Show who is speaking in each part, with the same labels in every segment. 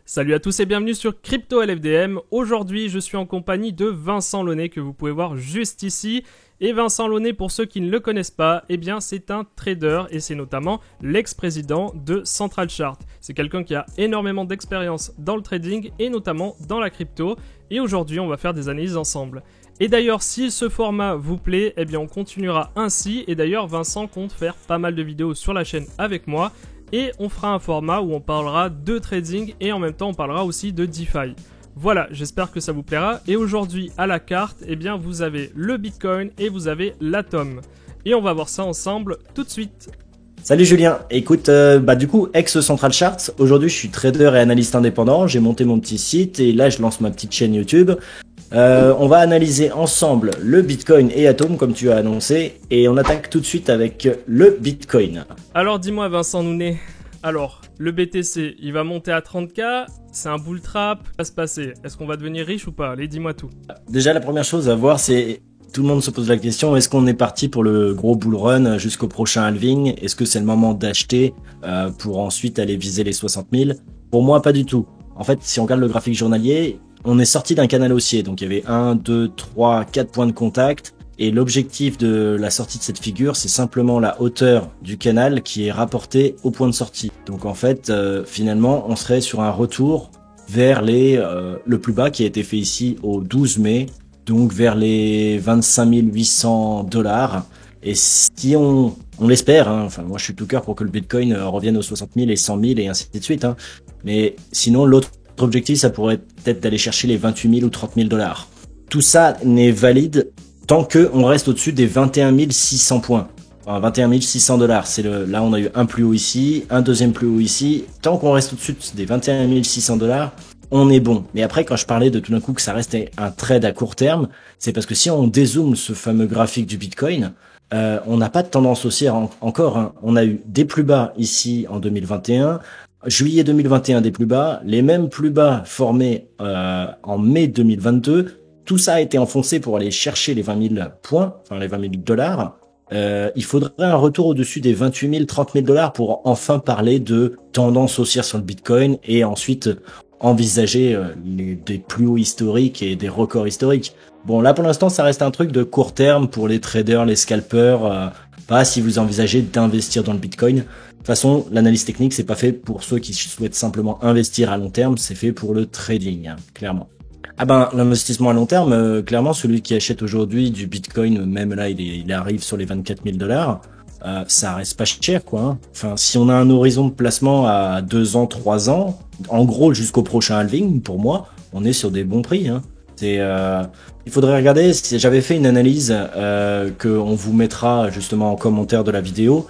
Speaker 1: Salut à tous et bienvenue sur Crypto LFDM. Aujourd'hui, je suis en compagnie de Vincent Launay que vous pouvez voir juste ici. Et Vincent Launay, pour ceux qui ne le connaissent pas, eh bien c'est un trader et c'est notamment l'ex-président de Central Chart. C'est quelqu'un qui a énormément d'expérience dans le trading et notamment dans la crypto. Et aujourd'hui, on va faire des analyses ensemble. Et d'ailleurs, si ce format vous plaît, eh bien on continuera ainsi. Et d'ailleurs, Vincent compte faire pas mal de vidéos sur la chaîne avec moi. Et on fera un format où on parlera de trading et en même temps on parlera aussi de DeFi. Voilà, j'espère que ça vous plaira. Et aujourd'hui, à la carte, eh bien, vous avez le Bitcoin et vous avez l'Atom. Et on va voir ça ensemble tout de suite.
Speaker 2: Salut Julien, écoute, du coup, ex-Central Charts, aujourd'hui je suis trader et analyste indépendant, j'ai monté mon petit site et là je lance ma petite chaîne YouTube. On va analyser ensemble le Bitcoin et Atom comme tu as annoncé et on attaque tout de suite avec le Bitcoin.
Speaker 1: Alors dis-moi Vincent Launay, alors le BTC il va monter à 30K, c'est un bull trap, qu'est-ce qui va se passer? Est-ce qu'on va devenir riche ou pas? Allez dis-moi tout.
Speaker 2: Déjà la première chose à voir c'est, tout le monde se pose la question, est-ce qu'on est parti pour le gros bull run jusqu'au prochain halving? Est-ce que c'est le moment d'acheter pour ensuite aller viser les 60 000? Pour moi pas du tout. En fait si on regarde le graphique journalier, on est sorti d'un canal haussier, donc il y avait 1, 2, 3, 4 points de contact, et l'objectif de la sortie de cette figure, c'est simplement la hauteur du canal qui est rapportée au point de sortie. Donc en fait, finalement, on serait sur un retour vers le plus bas qui a été fait ici au 12 mai, donc vers les 25 800 $. Et si on l'espère, hein, enfin moi je suis tout cœur pour que le Bitcoin revienne aux 60 000 et 100 000 et ainsi de suite, hein, mais sinon l'autre objectif, ça pourrait peut-être d'aller chercher les 28 000 ou 30 000 $. Tout ça n'est valide tant qu'on reste au-dessus des 21 600 points. Enfin, 21 600 $. Là, on a eu un plus haut ici, un deuxième plus haut ici. Tant qu'on reste au-dessus des 21 600 $, on est bon. Mais après, quand je parlais de tout d'un coup que ça restait un trade à court terme, c'est parce que si on dézoome ce fameux graphique du Bitcoin, on n'a pas de tendance haussière encore. Hein. On a eu des plus bas ici en 2021, juillet 2021 des plus bas, les mêmes plus bas formés en mai 2022, tout ça a été enfoncé pour aller chercher les 20 000 points, enfin les 20 000 $. Il faudrait un retour au-dessus des 28 000, 30 000 $ pour enfin parler de tendance haussière sur le Bitcoin et ensuite envisager des plus hauts historiques et des records historiques. Bon, là pour l'instant, ça reste un truc de court terme pour les traders, les scalpers, pas si vous envisagez d'investir dans le Bitcoin. De toute façon, l'analyse technique, c'est pas fait pour ceux qui souhaitent simplement investir à long terme, c'est fait pour le trading, hein, clairement. Ah ben, l'investissement à long terme, clairement, celui qui achète aujourd'hui du Bitcoin, même là, il arrive sur les 24 000 $, ça reste pas cher, quoi. Hein. Enfin, si on a un horizon de placement à 2 ans, 3 ans, en gros, jusqu'au prochain halving, pour moi, on est sur des bons prix, hein. Il faudrait regarder, j'avais fait une analyse qu'on vous mettra justement en commentaire de la vidéo,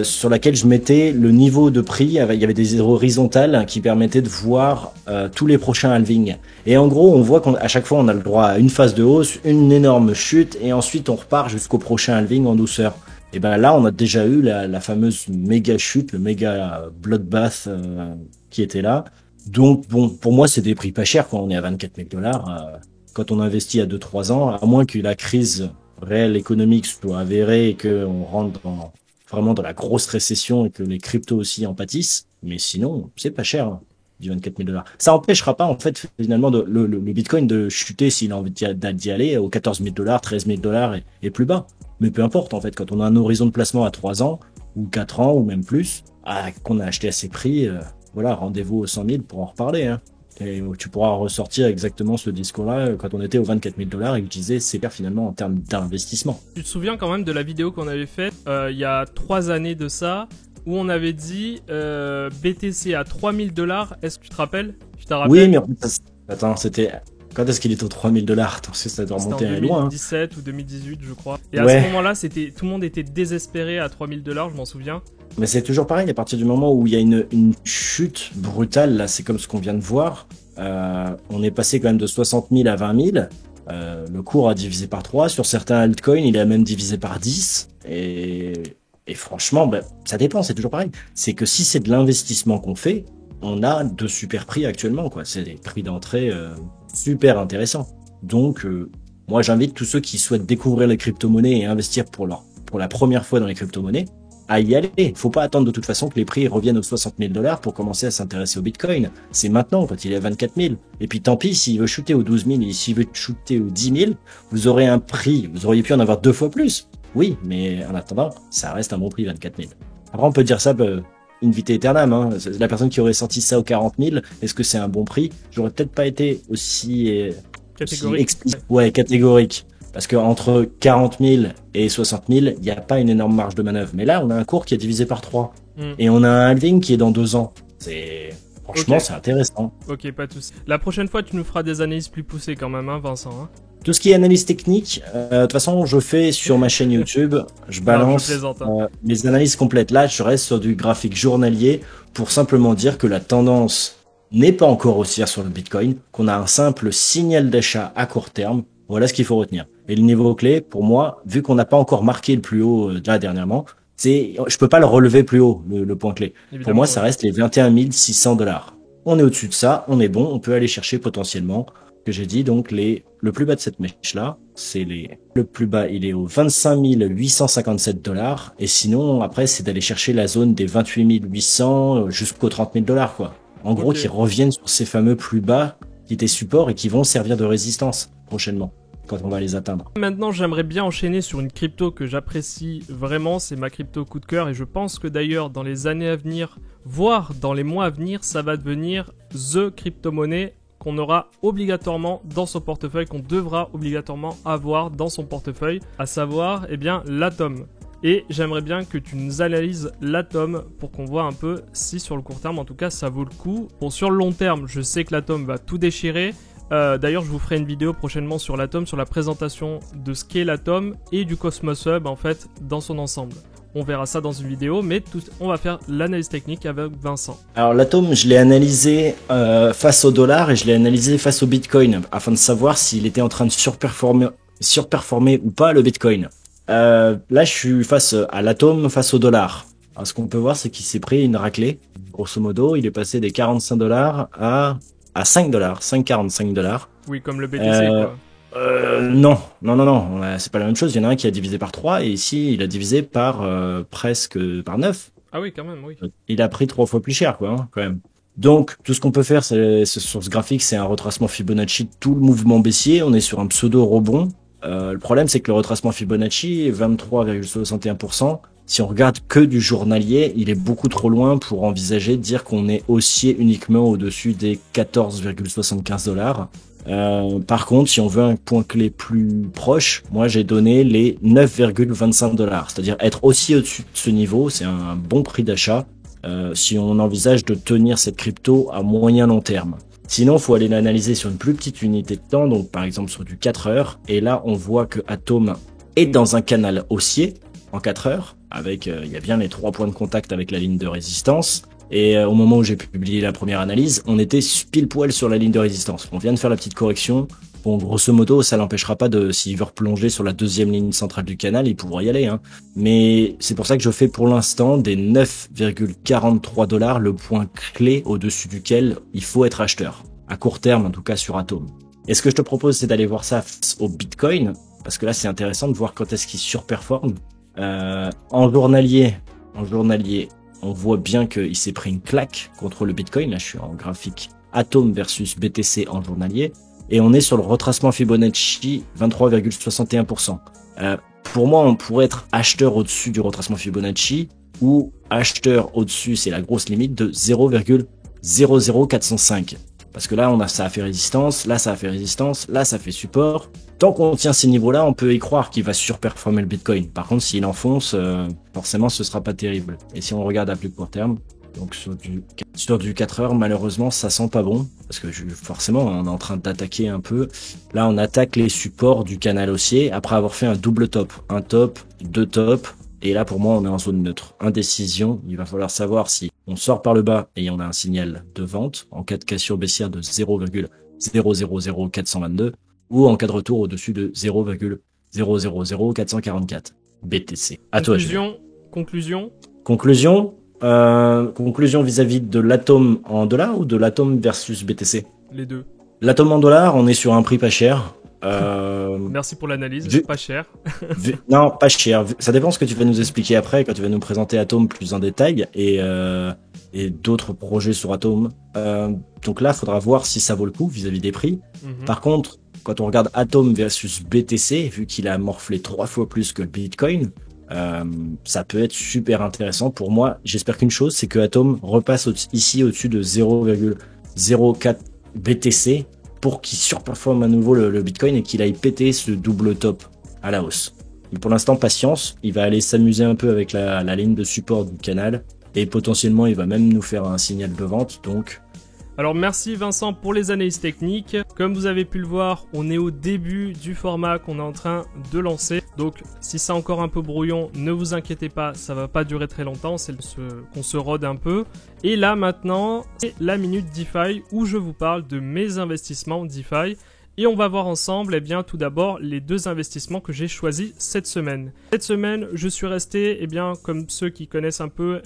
Speaker 2: sur laquelle je mettais le niveau de prix, il y avait des horizontales qui permettaient de voir tous les prochains halvings. Et en gros, on voit qu'à chaque fois, on a le droit à une phase de hausse, une énorme chute, et ensuite on repart jusqu'au prochain halving en douceur. Et ben là, on a déjà eu la fameuse méga chute, le méga bloodbath qui était là. Donc bon, pour moi, c'est des prix pas chers quand on est à 24 000 $. Quand on investit à 2-3 ans, à moins que la crise réelle économique soit avérée et qu'on rentre vraiment dans la grosse récession et que les cryptos aussi en pâtissent. Mais sinon, c'est pas cher, hein, du 24 000 $. Ça empêchera pas, en fait, finalement, le Bitcoin de chuter s'il a envie d'y aller aux 14 000 $, 13 000 $ et plus bas. Mais peu importe, en fait, quand on a un horizon de placement à 3 ans, ou 4 ans, ou même plus, qu'on a acheté à ces prix, voilà, rendez-vous aux 100 000 pour en reparler, hein. Et tu pourras ressortir exactement ce discours-là quand on était aux 24 000 $ et que je disais c'est clair finalement en termes d'investissement.
Speaker 1: Tu te souviens quand même de la vidéo qu'on avait faite il y a 3 années de ça, où on avait dit BTC à 3 000 $, est-ce que tu te rappelles? Tu t'en rappelles?
Speaker 2: Oui, mais attends, c'était... Quand est-ce qu'il était aux 3 000 $? Attends, ça doit remonter
Speaker 1: à
Speaker 2: loin.
Speaker 1: C'était en 2017 ou 2018, je crois. Et à ce moment-là, tout le monde était désespéré à 3 000 $, je m'en souviens.
Speaker 2: Mais c'est toujours pareil, à partir du moment où il y a une chute brutale, là, c'est comme ce qu'on vient de voir. On est passé quand même de 60 000 à 20 000. Le cours a divisé par 3. Sur certains altcoins, il a même divisé par 10. Et franchement, ça dépend, c'est toujours pareil. C'est que si c'est de l'investissement qu'on fait, on a de super prix actuellement, quoi. C'est des prix d'entrée super intéressants. Donc, moi, j'invite tous ceux qui souhaitent découvrir les crypto-monnaies et investir pour la première fois dans les crypto-monnaies à y aller. Faut pas attendre de toute façon que les prix reviennent aux 60 000 dollars pour commencer à s'intéresser au Bitcoin. C'est maintenant quand il est à 24 000. Et puis tant pis, s'il veut shooter aux 12 000 et s'il veut shooter aux 10 000, vous aurez un prix, vous auriez pu en avoir 2 fois plus. Oui, mais en attendant, ça reste un bon prix, 24 000. Après, on peut dire ça in vite aeternam, hein. La personne qui aurait sorti ça aux 40 000, est-ce que c'est un bon prix? J'aurais peut-être pas été aussi explicite. Ouais, catégorique. Parce que entre 40 000 et 60 000, il n'y a pas une énorme marge de manœuvre. Mais là, on a un cours qui est divisé par 3. Et on a un halving qui est dans 2 ans. Franchement, c'est intéressant.
Speaker 1: Ok, pas de soucis. La prochaine fois, tu nous feras des analyses plus poussées quand même, hein, Vincent. Hein.
Speaker 2: Tout ce qui est analyse technique, de toute façon, je fais sur ma chaîne YouTube. Je balance mes analyses complètes. Là, je reste sur du graphique journalier pour simplement dire que la tendance n'est pas encore haussière sur le Bitcoin, qu'on a un simple signal d'achat à court terme. Voilà ce qu'il faut retenir. Et le niveau clé, pour moi, vu qu'on n'a pas encore marqué le plus haut là dernièrement, je peux pas le relever plus haut, le point clé. Évidemment, pour moi, ça reste les 21 600 dollars. On est au-dessus de ça, on est bon, on peut aller chercher potentiellement, que j'ai dit, donc le plus bas de cette mèche-là, le plus bas, il est au 25 857 dollars, et sinon, après, c'est d'aller chercher la zone des 28 800 jusqu'aux 30 000 dollars, quoi. En gros, qui reviennent sur ces fameux plus bas qui étaient supports et qui vont servir de résistance prochainement, quand on va les atteindre.
Speaker 1: Maintenant, j'aimerais bien enchaîner sur une crypto que j'apprécie vraiment, c'est ma crypto coup de cœur, et je pense que d'ailleurs, dans les années à venir, voire dans les mois à venir, ça va devenir the crypto-monnaie qu'on aura obligatoirement dans son portefeuille, qu'on devra obligatoirement avoir dans son portefeuille, à savoir, eh bien, l'Atom. Et j'aimerais bien que tu nous analyses l'Atom pour qu'on voit un peu si sur le court terme, en tout cas, ça vaut le coup. Bon, sur le long terme, je sais que l'Atom va tout déchirer. D'ailleurs, je vous ferai une vidéo prochainement sur l'Atom, sur la présentation de ce qu'est l'Atom et du Cosmos Hub, en fait, dans son ensemble. On verra ça dans une vidéo, mais on va faire l'analyse technique avec Vincent.
Speaker 2: Alors l'Atom, je l'ai analysé face au dollar et je l'ai analysé face au Bitcoin, afin de savoir s'il était en train de surperformer ou pas le Bitcoin. Là, je suis face à l'Atom, face au dollar. Alors, ce qu'on peut voir, c'est qu'il s'est pris une raclée. Grosso modo, il est passé des 45 dollars à 5 dollars, 5,45 dollars.
Speaker 1: Oui, comme le BTC, quoi.
Speaker 2: Non, c'est pas la même chose. Il y en a un qui a divisé par 3 et ici, il a divisé par presque par 9.
Speaker 1: Ah oui, quand même, oui.
Speaker 2: Il a pris 3 fois plus cher, quoi, hein, quand même. Donc, tout ce qu'on peut faire, sur ce graphique, c'est un retracement Fibonacci de tout le mouvement baissier. On est sur un pseudo-rebond. Le problème, c'est que le retracement Fibonacci est 23,61%. Si on regarde que du journalier, il est beaucoup trop loin pour envisager de dire qu'on est haussier uniquement au-dessus des 14,75 dollars. Par contre, si on veut un point clé plus proche, moi j'ai donné les 9,25 dollars. C'est-à-dire être aussi au-dessus de ce niveau, c'est un bon prix d'achat si on envisage de tenir cette crypto à moyen long terme. Sinon, faut aller l'analyser sur une plus petite unité de temps, donc par exemple sur du 4 heures. Et là, on voit que Atom est dans un canal haussier en 4 heures, avec il y a bien les 3 points de contact avec la ligne de résistance. Et au moment où j'ai publié la première analyse, on était pile poil sur la ligne de résistance. On vient de faire la petite correction. Bon, grosso modo, ça l'empêchera pas s'il veut replonger sur la deuxième ligne centrale du canal, il pourra y aller, hein. Mais c'est pour ça que je fais pour l'instant des 9,43 dollars le point clé au-dessus duquel il faut être acheteur. À court terme, en tout cas, sur Atom. Et ce que je te propose, c'est d'aller voir ça au Bitcoin, parce que là, c'est intéressant de voir quand est-ce qu'il surperforme. En journalier, on voit bien qu'il s'est pris une claque contre le Bitcoin. Là, je suis en graphique Atom versus BTC en journalier. Et on est sur le retracement Fibonacci 23,61%. Pour moi, on pourrait être acheteur au-dessus du retracement Fibonacci ou acheteur au-dessus, c'est la grosse limite, de 0,00405. Parce que là, ça a fait résistance, là, ça a fait résistance, là, ça fait support. Tant qu'on tient ces niveaux-là, on peut y croire qu'il va surperformer le Bitcoin. Par contre, s'il enfonce, forcément, ce sera pas terrible. Et si on regarde à plus court terme, donc sur du 4 heures, malheureusement, ça sent pas bon. Parce que forcément, on est en train d'attaquer un peu. Là, on attaque les supports du canal haussier après avoir fait un double top. Un top, 2 tops. Et là, pour moi, on est en zone neutre. Indécision. Il va falloir savoir si on sort par le bas et on a un signal de vente en cas de cassure baissière de 0,000422 ou en cas de retour au-dessus de 0,000444 BTC. À toi, Julien.
Speaker 1: Conclusion
Speaker 2: vis-à-vis de l'Atom en dollars ou de l'Atom versus BTC?
Speaker 1: Les deux.
Speaker 2: L'Atom en dollars, on est sur un prix pas cher.
Speaker 1: Merci pour l'analyse, pas cher.
Speaker 2: Non, pas cher. Ça dépend ce que tu vas nous expliquer après, quand tu vas nous présenter Atom plus en détail et d'autres projets sur Atom. Donc là, il faudra voir si ça vaut le coup vis-à-vis des prix. Par contre, quand on regarde Atom versus BTC, vu qu'il a morflé 3 fois plus que le Bitcoin, ça peut être super intéressant pour moi. J'espère qu'une chose, c'est que Atom repasse ici au-dessus de 0,04 BTC pour qu'il surperforme à nouveau le Bitcoin et qu'il aille péter ce double top à la hausse. Et pour l'instant, patience, il va aller s'amuser un peu avec la ligne de support du canal et potentiellement il va même nous faire un signal de vente. Donc
Speaker 1: alors merci Vincent pour les analyses techniques. Comme vous avez pu le voir, on est au début du format qu'on est en train de lancer. Donc si c'est encore un peu brouillon, ne vous inquiétez pas, ça va pas durer très longtemps, c'est qu'on se rôde un peu. Et là maintenant, c'est la minute DeFi où je vous parle de mes investissements DeFi. Et on va voir ensemble, tout d'abord, les 2 investissements que j'ai choisis cette semaine. Cette semaine, je suis resté, comme ceux qui connaissent un peu,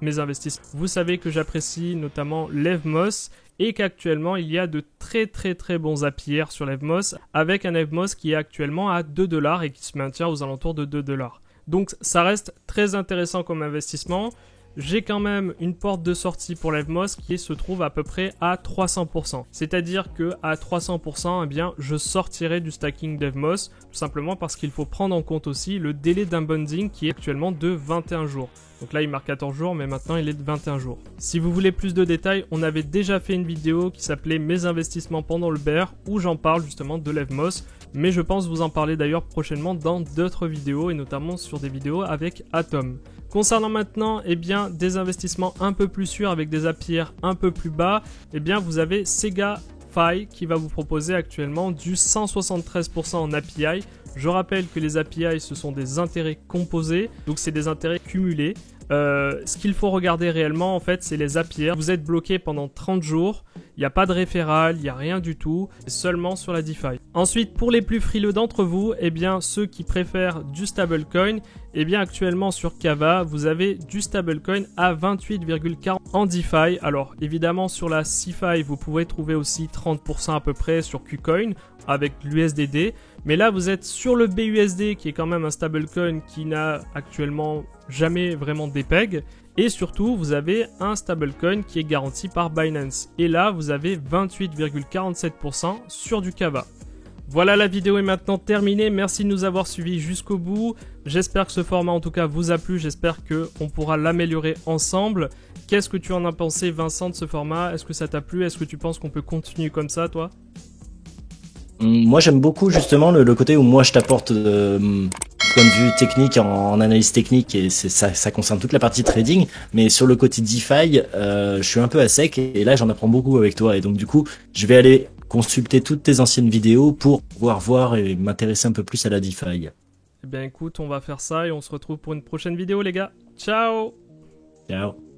Speaker 1: mes investissements. Vous savez que j'apprécie notamment l'Evmos et qu'actuellement il y a de très bons APR sur l'Evmos avec un Evmos qui est actuellement à 2$ et qui se maintient aux alentours de 2$. Donc ça reste très intéressant comme investissement. J'ai quand même une porte de sortie pour l'Evmos qui se trouve à peu près à 300%. C'est-à-dire que à 300%, je sortirai du stacking d'Evmos tout simplement parce qu'il faut prendre en compte aussi le délai d'inbounding qui est actuellement de 21 jours. Donc là, il marque 14 jours, mais maintenant, il est de 21 jours. Si vous voulez plus de détails, on avait déjà fait une vidéo qui s'appelait « Mes investissements pendant le bear » où j'en parle justement de l'Evmos. Mais je pense vous en parler d'ailleurs prochainement dans d'autres vidéos et notamment sur des vidéos avec Atom. Concernant maintenant des investissements un peu plus sûrs avec des APR un peu plus bas, vous avez SegaFi qui va vous proposer actuellement du 173% en API. Je rappelle que les API ce sont des intérêts composés, donc c'est des intérêts cumulés. Ce qu'il faut regarder réellement en fait c'est les APR. Vous êtes bloqué pendant 30 jours, il n'y a pas de référal, il n'y a rien du tout, c'est seulement sur la DeFi. Ensuite pour les plus frileux d'entre vous, ceux qui préfèrent du stablecoin, actuellement sur Kava vous avez du stablecoin à 28,40 en DeFi. Alors évidemment sur la CeFi vous pouvez trouver aussi 30% à peu près sur KuCoin avec l'USDD. Mais là, vous êtes sur le BUSD qui est quand même un stablecoin qui n'a actuellement jamais vraiment d'épeg. Et surtout, vous avez un stablecoin qui est garanti par Binance. Et là, vous avez 28,47% sur du Kava. Voilà, la vidéo est maintenant terminée. Merci de nous avoir suivis jusqu'au bout. J'espère que ce format en tout cas vous a plu. J'espère qu'on pourra l'améliorer ensemble. Qu'est-ce que tu en as pensé, Vincent, de ce format? Est-ce que ça t'a plu? Est-ce que tu penses qu'on peut continuer comme ça, toi?
Speaker 2: Moi, j'aime beaucoup justement le côté où moi je t'apporte point de vue technique en analyse technique et ça concerne toute la partie trading. Mais sur le côté DeFi, je suis un peu à sec et là j'en apprends beaucoup avec toi. Et donc du coup, je vais aller consulter toutes tes anciennes vidéos pour pouvoir voir et m'intéresser un peu plus à la DeFi.
Speaker 1: Eh bien écoute, on va faire ça et on se retrouve pour une prochaine vidéo les gars. Ciao!
Speaker 2: Ciao!